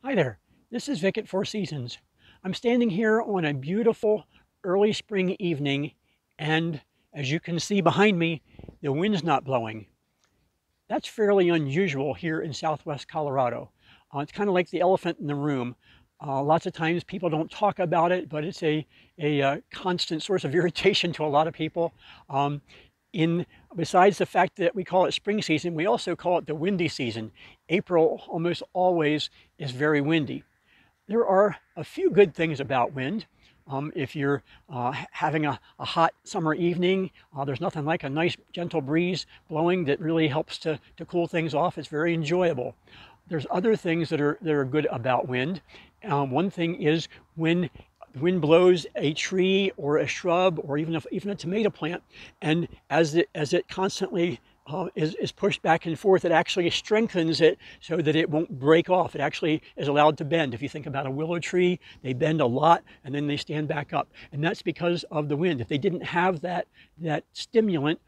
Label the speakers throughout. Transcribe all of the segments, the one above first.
Speaker 1: Hi there, this is Vic at Four Seasons. I'm standing here on a beautiful early spring evening, and as you can see behind me, the wind's not blowing. That's fairly unusual here in southwest Colorado. It's kind of like the elephant in the room. Lots of times people don't talk about it, but it's a constant source of irritation to a lot of people. Um, in Besides the fact that we call it spring season, we also call it the windy season. April almost always is very windy. There are a few good things about wind. If you're having a hot summer evening, there's nothing like a nice gentle breeze blowing that really helps to cool things off. It's very enjoyable. There's other things that are good about wind. One thing is when the wind blows a tree or a shrub or even a tomato plant, and as it constantly is pushed back and forth, it actually strengthens it so that it won't break off. It actually is allowed to bend. If you think about a willow tree, they bend a lot and then they stand back up. And that's because of the wind. If they didn't have that stimulant,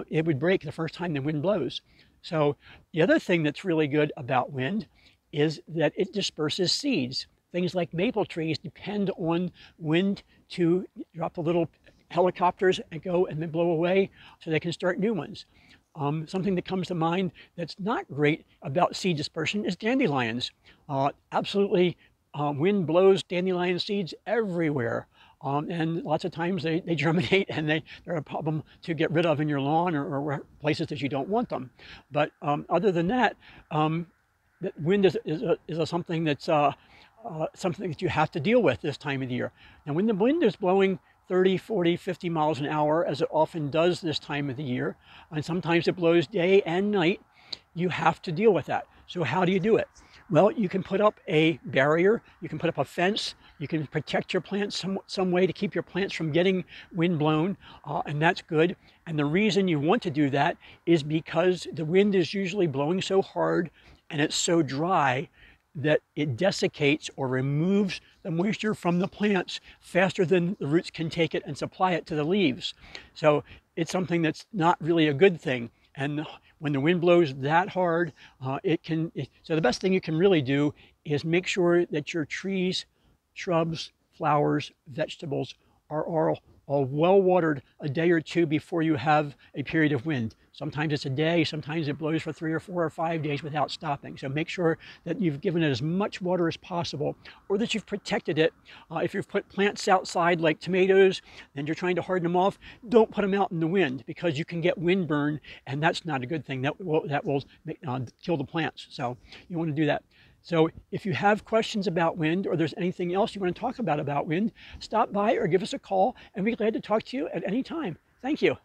Speaker 1: it would break the first time the wind blows. So the other thing that's really good about wind is that it disperses seeds. Things like maple trees depend on wind to drop the little helicopters and go and then blow away so they can start new ones. Something that comes to mind that's not great about seed dispersion is dandelions. Absolutely, wind blows dandelion seeds everywhere. And lots of times they germinate and they're a problem to get rid of in your lawn or places that you don't want them. But other than that, wind is something that's something that you have to deal with this time of the year. And when the wind is blowing 30, 40, 50 miles an hour, as it often does this time of the year, and sometimes it blows day and night, you have to deal with that. So how do you do it? Well, you can put up a barrier, you can put up a fence, you can protect your plants some way to keep your plants from getting wind blown, and that's good. And the reason you want to do that is because the wind is usually blowing so hard and it's so dry that it desiccates or removes the moisture from the plants faster than the roots can take it and supply it to the leaves. So it's something that's not really a good thing. And when the wind blows that hard, so the best thing you can really do is make sure that your trees, shrubs, flowers, vegetables are all well watered a day or two before you have a period of wind. Sometimes it's a day, sometimes it blows for 3 or 4 or 5 days without stopping. So make sure that you've given it as much water as possible, or that you've protected it. If you've put plants outside like tomatoes and you're trying to harden them off, don't put them out in the wind because you can get wind burn, and that's not a good thing. That will kill the plants. So you want to do that. So if you have questions about wind, or there's anything else you want to talk about wind, stop by or give us a call, and we're glad to talk to you at any time. Thank you.